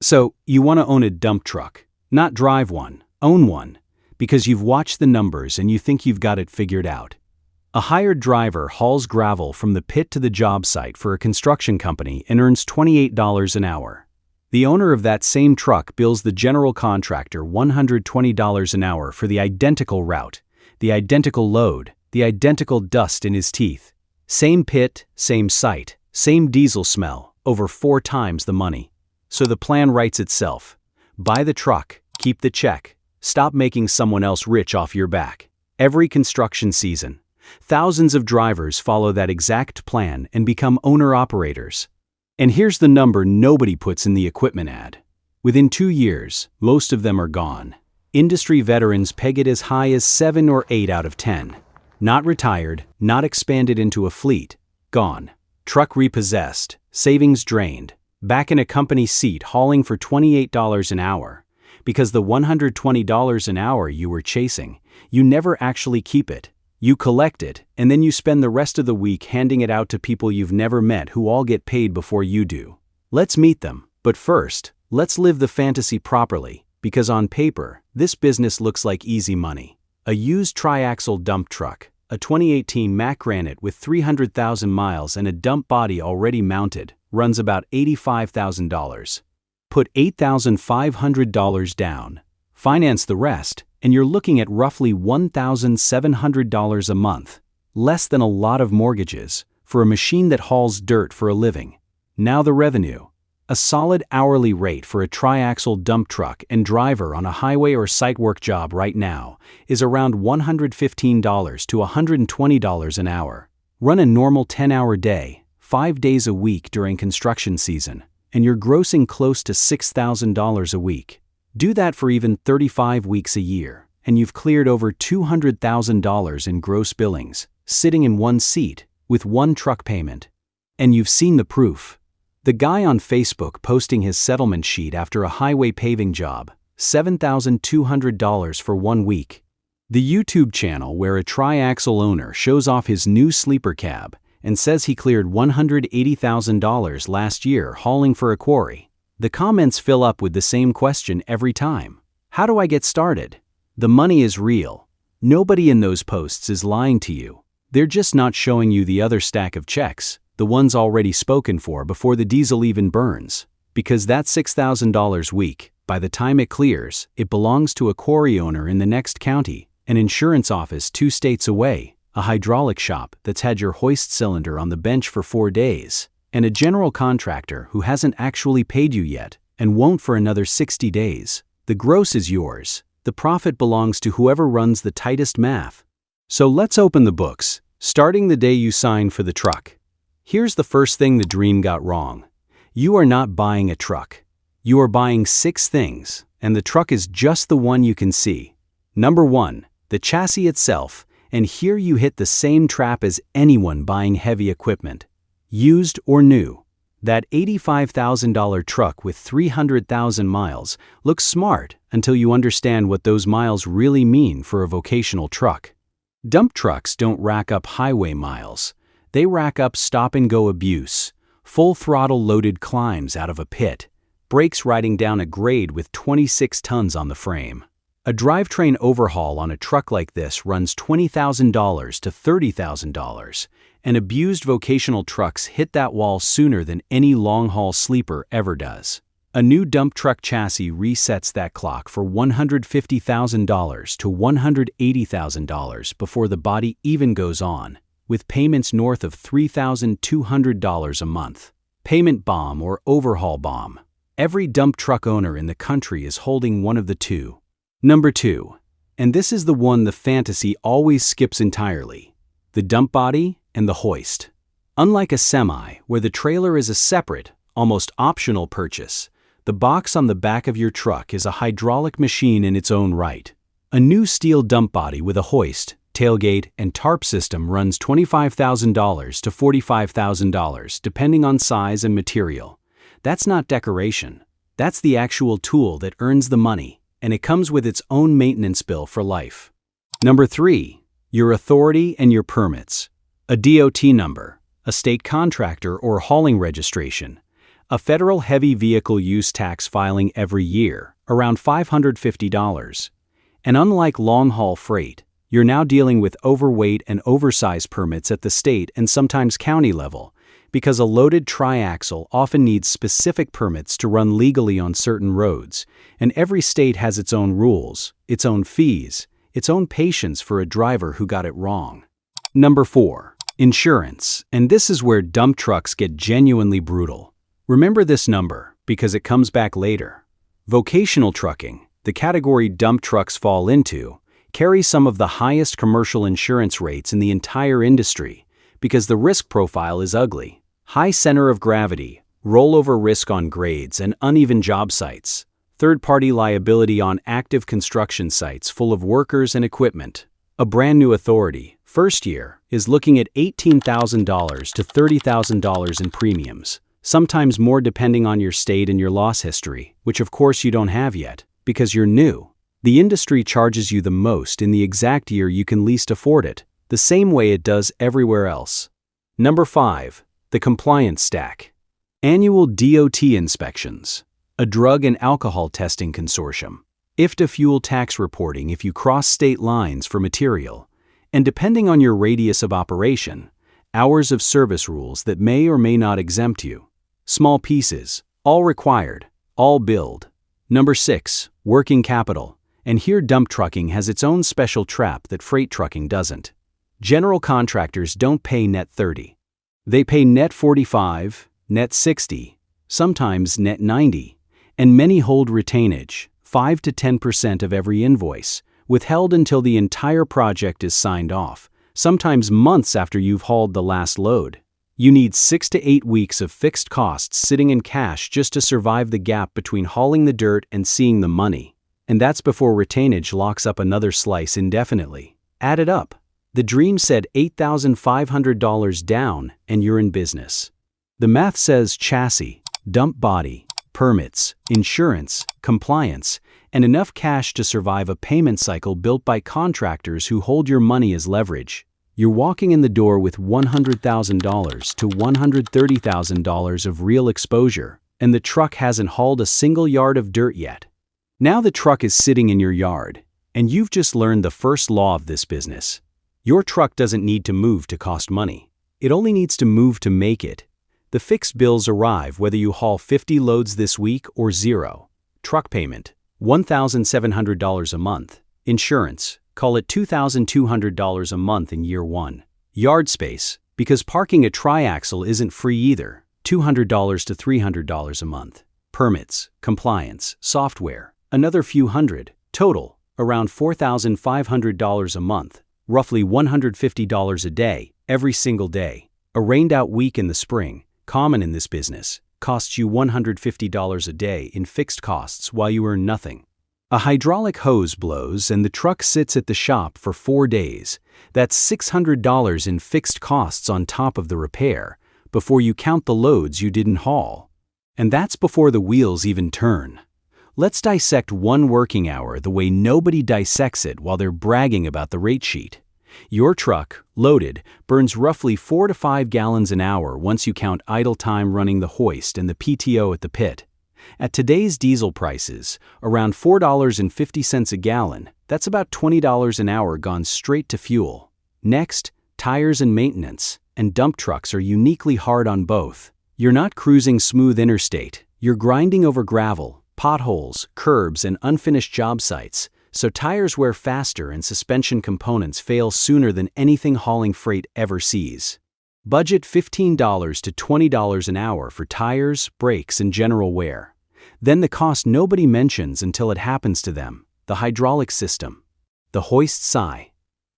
So, you want to own a dump truck, not drive one, own one, because you've watched the numbers and you think you've got it figured out. A hired driver hauls gravel from the pit to the job site for a construction company and earns $28 an hour. The owner of that same truck bills the general contractor $120 an hour for the identical route, the identical load, the identical dust in his teeth. Same pit, same site, same diesel smell, over 4 times the money. So the plan writes itself. Buy the truck, keep the check, stop making someone else rich off your back. Every construction season, thousands of drivers follow that exact plan and become owner-operators. And here's the number nobody puts in the equipment ad. Within 2 years, most of them are gone. Industry veterans peg it as high as 7 or 8 out of 10. Not retired, not expanded into a fleet. Gone. Truck repossessed, savings drained. Back in a company seat hauling for $28 an hour. Because the $120 an hour you were chasing, you never actually keep it. You collect it, and then you spend the rest of the week handing it out to people you've never met who all get paid before you do. Let's meet them, but first, let's live the fantasy properly, because on paper, this business looks like easy money. A used triaxle dump truck, a 2018 Mack Granite with 300,000 miles and a dump body already mounted, runs about $85,000. Put $8,500 down, finance the rest, and you're looking at roughly $1,700 a month. Less than a lot of mortgages, for a machine that hauls dirt for a living. Now the revenue. A solid hourly rate for a triaxle dump truck and driver on a highway or site work job right now is around $115 to $120 an hour. Run a normal 10-hour day, 5 days a week during construction season, and you're grossing close to $6,000 a week. Do that for even 35 weeks a year, and you've cleared over $200,000 in gross billings, sitting in one seat, with one truck payment. And you've seen the proof. The guy on Facebook posting his settlement sheet after a highway paving job, $7,200 for 1 week. The YouTube channel where a triaxle owner shows off his new sleeper cab and says he cleared $180,000 last year hauling for a quarry. The comments fill up with the same question every time. How do I get started? The money is real. Nobody in those posts is lying to you. They're just not showing you the other stack of checks, the ones already spoken for before the diesel even burns. Because that $6,000 week, by the time it clears, it belongs to a quarry owner in the next county, an insurance office 2 states away, a hydraulic shop that's had your hoist cylinder on the bench for 4 days, and a general contractor who hasn't actually paid you yet and won't for another 60 days. The gross is yours. The profit belongs to whoever runs the tightest math. So let's open the books, starting the day you sign for the truck. Here's the first thing the dream got wrong. You are not buying a truck. You are buying 6 things, and the truck is just the one you can see. Number 1, the chassis itself, and here you hit the same trap as anyone buying heavy equipment. Used or new. That $85,000 truck with 300,000 miles looks smart until you understand what those miles really mean for a vocational truck. Dump trucks don't rack up highway miles. They rack up stop-and-go abuse, full throttle loaded climbs out of a pit, brakes riding down a grade with 26 tons on the frame. A drivetrain overhaul on a truck like this runs $20,000 to $30,000, and abused vocational trucks hit that wall sooner than any long-haul sleeper ever does. A new dump truck chassis resets that clock for $150,000 to $180,000 before the body even goes on, with payments north of $3,200 a month. Payment bomb or overhaul bomb. Every dump truck owner in the country is holding one of the two. Number 2, and this is the one the fantasy always skips entirely, the dump body and the hoist. Unlike a semi, where the trailer is a separate, almost optional purchase, the box on the back of your truck is a hydraulic machine in its own right. A new steel dump body with a hoist, tailgate, and tarp system runs $25,000 to $45,000 depending on size and material. That's not decoration. That's the actual tool that earns the money, and it comes with its own maintenance bill for life. Number 3, your authority and your permits. A DOT number, a state contractor or hauling registration, A federal heavy vehicle use tax filing every year, around $550. And unlike long-haul freight, you're now dealing with overweight and oversized permits at the state and sometimes county level, because a loaded triaxle often needs specific permits to run legally on certain roads, and every state has its own rules, its own fees, its own patience for a driver who got it wrong. Number 4. Insurance. And this is where dump trucks get genuinely brutal. Remember this number, because it comes back later. Vocational trucking, the category dump trucks fall into, carries some of the highest commercial insurance rates in the entire industry, because the risk profile is ugly. High center of gravity, rollover risk on grades and uneven job sites, third-party liability on active construction sites full of workers and equipment. A brand new authority, first year, is looking at $18,000 to $30,000 in premiums, sometimes more depending on your state and your loss history, which of course you don't have yet, because you're new. The industry charges you the most in the exact year you can least afford it, the same way it does everywhere else. Number 5. The compliance stack. Annual DOT inspections. A drug and alcohol testing consortium. IFTA fuel tax reporting if you cross state lines for material. And depending on your radius of operation, hours of service rules that may or may not exempt you. Small pieces, all required, all billed. Number 6. Working capital. And here dump trucking has its own special trap that freight trucking doesn't. General contractors don't pay net 30. They pay net 45, net 60, sometimes net 90, and many hold retainage, 5 to 10% of every invoice, withheld until the entire project is signed off, sometimes months after you've hauled the last load. You need 6 to 8 weeks of fixed costs sitting in cash just to survive the gap between hauling the dirt and seeing the money. And that's before retainage locks up another slice indefinitely. Add it up. The dream said $8,500 down and you're in business. The math says chassis, dump body, permits, insurance, compliance, and enough cash to survive a payment cycle built by contractors who hold your money as leverage. You're walking in the door with $100,000 to $130,000 of real exposure, and the truck hasn't hauled a single yard of dirt yet. Now the truck is sitting in your yard, and you've just learned the first law of this business. Your truck doesn't need to move to cost money. It only needs to move to make it. The fixed bills arrive whether you haul 50 loads this week or 0. Truck payment, $1,700 a month. Insurance, call it $2,200 a month in year 1. Yard space, because parking a triaxle isn't free either, $200 to $300 a month. Permits, compliance, software, another few hundred. Total, around $4,500 a month. Roughly $150 a day, every single day. A rained-out week in the spring, common in this business, costs you $150 a day in fixed costs while you earn nothing. A hydraulic hose blows and the truck sits at the shop for 4 days. That's $600 in fixed costs on top of the repair, before you count the loads you didn't haul. And that's before the wheels even turn. Let's dissect one working hour the way nobody dissects it while they're bragging about the rate sheet. Your truck, loaded, burns roughly 4 to 5 gallons an hour once you count idle time running the hoist and the PTO at the pit. At today's diesel prices, around $4.50 a gallon, that's about $20 an hour gone straight to fuel. Next, tires and maintenance, and dump trucks are uniquely hard on both. You're not cruising smooth interstate, you're grinding over gravel, potholes, curbs, and unfinished job sites, so tires wear faster and suspension components fail sooner than anything hauling freight ever sees. Budget $15 to $20 an hour for tires, brakes, and general wear. Then the cost nobody mentions until it happens to them, the hydraulic system, the hoist sigh,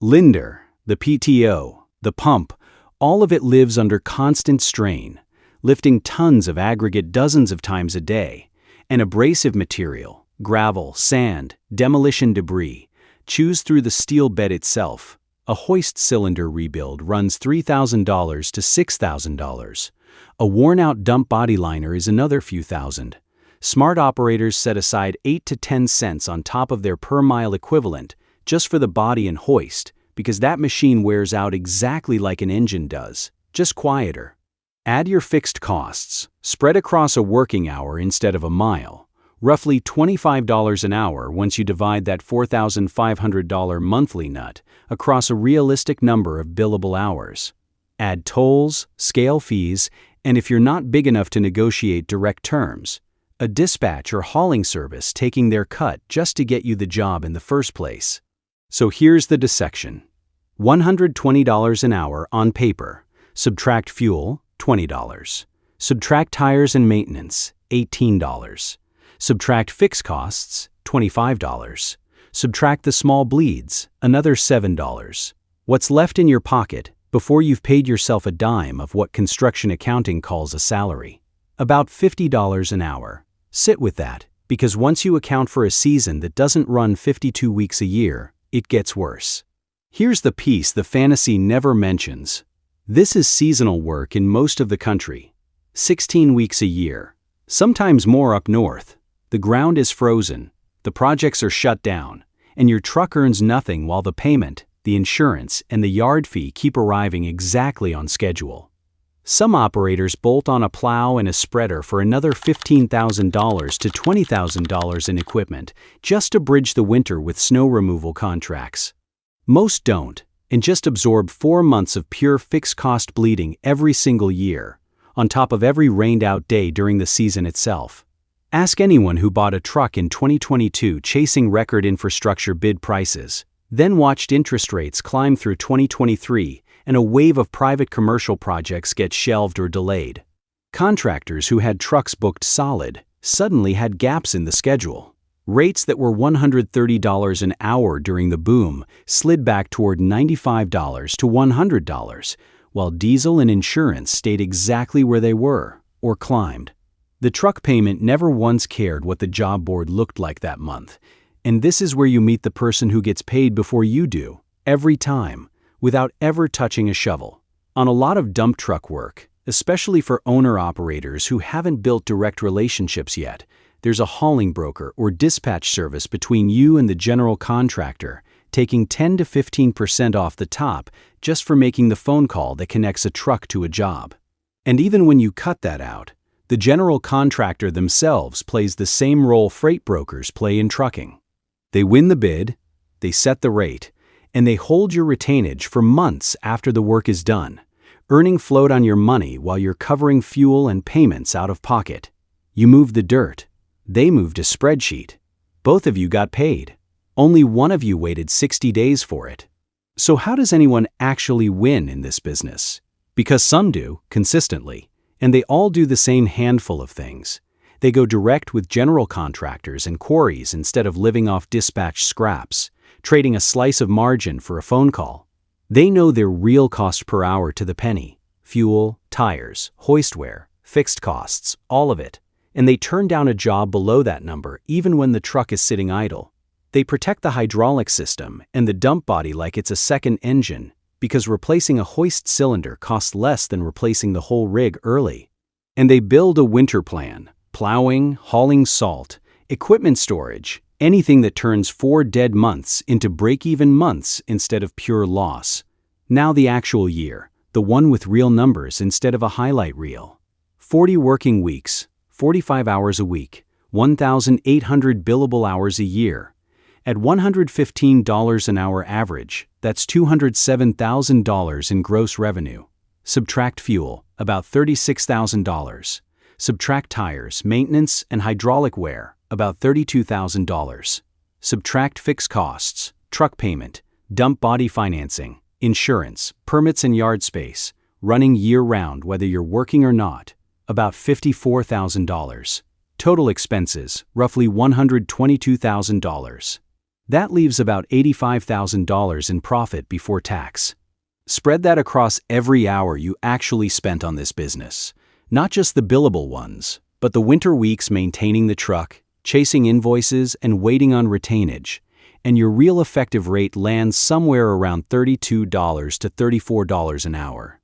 Linder, the PTO, the pump, all of it lives under constant strain, lifting tons of aggregate dozens of times a day. And abrasive material, gravel, sand, demolition debris, chews through the steel bed itself. A hoist cylinder rebuild runs $3,000 to $6,000. A worn-out dump body liner is another few thousand. Smart operators set aside 8 to 10 cents on top of their per-mile equivalent just for the body and hoist, because that machine wears out exactly like an engine does, just quieter. Add your fixed costs, spread across a working hour instead of a mile. Roughly $25 an hour once you divide that $4,500 monthly nut across a realistic number of billable hours. Add tolls, scale fees, and if you're not big enough to negotiate direct terms, a dispatch or hauling service taking their cut just to get you the job in the first place. So here's the dissection. $120 an hour on paper. Subtract fuel, $20. Subtract tires and maintenance, $18. Subtract fixed costs, $25. Subtract the small bleeds, another $7. What's left in your pocket before you've paid yourself a dime of what construction accounting calls a salary? About $50 an hour. Sit with that, because once you account for a season that doesn't run 52 weeks a year, it gets worse. Here's the piece the fantasy never mentions. This is seasonal work in most of the country. 16 weeks a year. Sometimes more up north. The ground is frozen, the projects are shut down, and your truck earns nothing while the payment, the insurance, and the yard fee keep arriving exactly on schedule. Some operators bolt on a plow and a spreader for another $15,000 to $20,000 in equipment just to bridge the winter with snow removal contracts. Most don't, and just absorb 4 months of pure fixed cost bleeding every single year, on top of every rained-out day during the season itself. Ask anyone who bought a truck in 2022 chasing record infrastructure bid prices, then watched interest rates climb through 2023 and a wave of private commercial projects get shelved or delayed. Contractors who had trucks booked solid suddenly had gaps in the schedule. Rates that were $130 an hour during the boom slid back toward $95 to $100, while diesel and insurance stayed exactly where they were, or climbed. The truck payment never once cared what the job board looked like that month, and this is where you meet the person who gets paid before you do, every time, without ever touching a shovel. On a lot of dump truck work, especially for owner-operators who haven't built direct relationships yet, there's a hauling broker or dispatch service between you and the general contractor, taking 10 to 15% off the top just for making the phone call that connects a truck to a job. And even when you cut that out, the general contractor themselves plays the same role freight brokers play in trucking. They win the bid, they set the rate, and they hold your retainage for months after the work is done, earning float on your money while you're covering fuel and payments out of pocket. You moved the dirt. They moved a spreadsheet. Both of you got paid. Only one of you waited 60 days for it. So how does anyone actually win in this business? Because some do, consistently, and they all do the same handful of things. They go direct with general contractors and quarries instead of living off dispatch scraps, trading a slice of margin for a phone call. They know their real cost per hour to the penny: fuel, tires, hoistware, fixed costs, all of it. And they turn down a job below that number even when the truck is sitting idle. They protect the hydraulic system and the dump body like it's a second engine, because replacing a hoist cylinder costs less than replacing the whole rig early. And they build a winter plan: plowing, hauling salt, equipment storage, anything that turns 4 dead months into break-even months instead of pure loss. Now the actual year, the one with real numbers instead of a highlight reel. 40 working weeks, 45 hours a week, 1,800 billable hours a year. At $115 an hour average, that's $207,000 in gross revenue. Subtract fuel, about $36,000. Subtract tires, maintenance, and hydraulic wear, about $32,000. Subtract fixed costs, truck payment, dump body financing, insurance, permits and yard space, running year-round whether you're working or not, about $54,000. Total expenses, roughly $122,000. That leaves about $85,000 in profit before tax. Spread that across every hour you actually spent on this business. Not just the billable ones, but the winter weeks maintaining the truck, chasing invoices, and waiting on retainage. And your real effective rate lands somewhere around $32 to $34 an hour.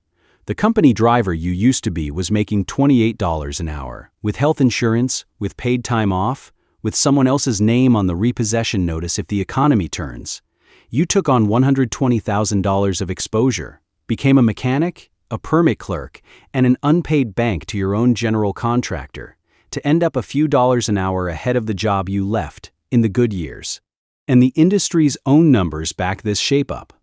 The company driver you used to be was making $28 an hour, with health insurance, with paid time off, with someone else's name on the repossession notice if the economy turns. You took on $120,000 of exposure, became a mechanic, a permit clerk, and an unpaid bank to your own general contractor, to end up a few dollars an hour ahead of the job you left in the good years. And the industry's own numbers back this shape up.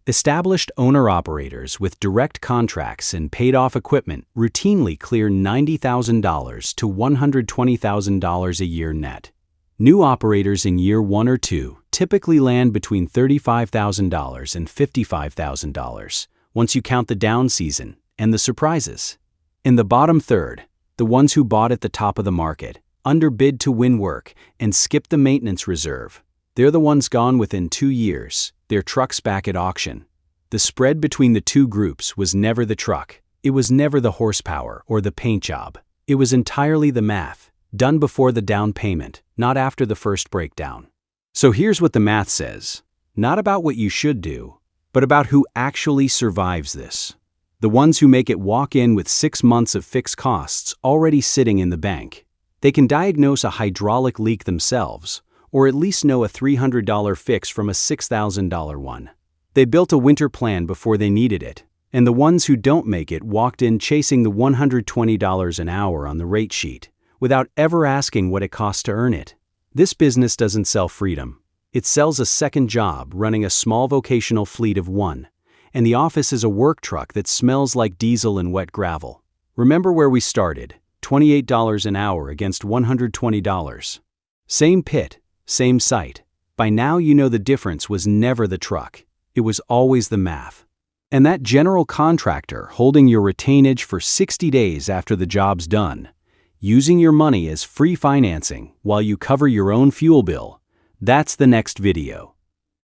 Established owner-operators with direct contracts and paid-off equipment routinely clear $90,000 to $120,000 a year net. New operators in year 1 or 2 typically land between $35,000 and $55,000 once you count the down season and the surprises. In the bottom third, the ones who bought at the top of the market, underbid to win work, and skipped the maintenance reserve, they're the ones gone within 2 years, their trucks back at auction. The spread between the two groups was never the truck, it was never the horsepower or the paint job. It was entirely the math, done before the down payment, not after the first breakdown. So here's what the math says. Not about what you should do, but about who actually survives this. The ones who make it walk in with 6 months of fixed costs already sitting in the bank. They can diagnose a hydraulic leak themselves, or at least know a $300 fix from a $6,000 one. They built a winter plan before they needed it, and the ones who don't make it walked in chasing the $120 an hour on the rate sheet, without ever asking what it costs to earn it. This business doesn't sell freedom. It sells a second job running a small vocational fleet of one, and the office is a work truck that smells like diesel and wet gravel. Remember where we started, $28 an hour against $120. Same pit, same site. By now you know the difference was never the truck. It was always the math. And that general contractor holding your retainage for 60 days after the job's done, using your money as free financing while you cover your own fuel bill, that's the next video.